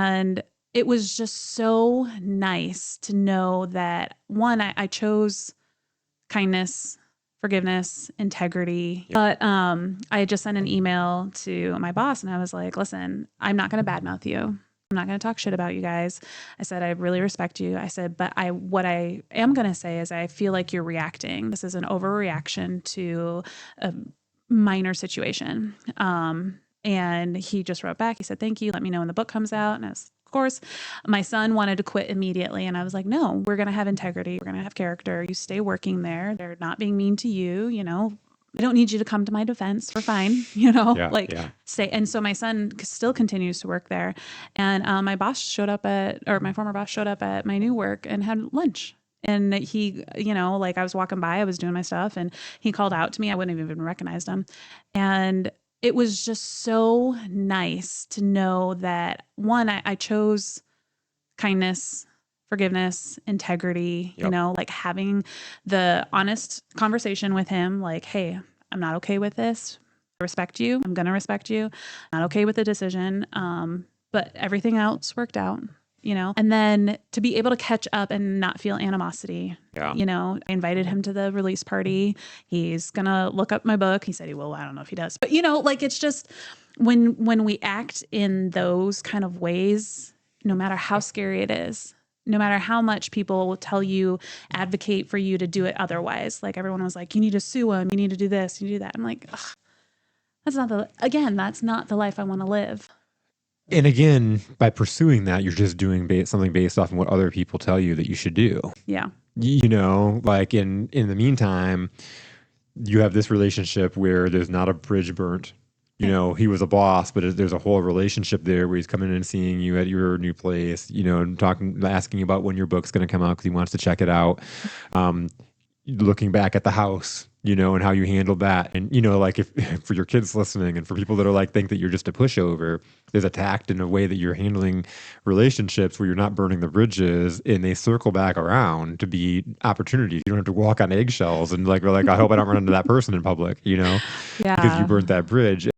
And it was just so nice to know that one, I chose kindness, forgiveness, integrity. But I had just sent an email to my boss and I was like, listen, I'm not going to badmouth you. I'm not going to talk shit about you guys. I said, I really respect you. I said, but what I am going to say is I feel like you're reacting. This is an overreaction to a minor situation. And he just wrote back. He said, thank you. Let me know when the book comes out. And I was, of course, my son wanted to quit immediately. And I was like, no, we're going to have integrity. We're going to have character. You stay working there. They're not being mean to you. You know, I don't need you to come to my defense. We're fine. You know, stay. And so my son still continues to work there. And my former boss showed up at my new work and had lunch. And he, you know, like I was walking by, I was doing my stuff and he called out to me. I wouldn't have even recognized him. And it was just so nice to know that one, I chose kindness, forgiveness, integrity, you know, like having the honest conversation with him, like, hey, I'm not okay with this. I respect you. I'm going to respect you. I'm not okay with the decision. But everything else worked out, you know, and then to be able to catch up and not feel animosity. You know, I invited him to the release party. He's going to look up my book. He said he will. I don't know if he does, but you know, like, it's just when we act in those kind of ways, no matter how scary it is, no matter how much people will tell you, advocate for you to do it otherwise. Like everyone was like, you need to sue him. You need to do this. You do that. I'm like, ugh, that's not the life I want to live. And again, by pursuing that, you're just doing something based off of what other people tell you that you should do. Yeah. You know, like in the meantime, you have this relationship where there's not a bridge burnt. You know, he was a boss, but there's a whole relationship there where he's coming in and seeing you at your new place, you know, and asking about when your book's going to come out because he wants to check it out. Looking back at the house, you know, and how you handled that. And, you know, like if for your kids listening and for people that are like, think that you're just a pushover, there's a tact in a way that you're handling relationships where you're not burning the bridges and they circle back around to be opportunities. You don't have to walk on eggshells and like, I hope I don't run into that person in public, you know, because you burnt that bridge.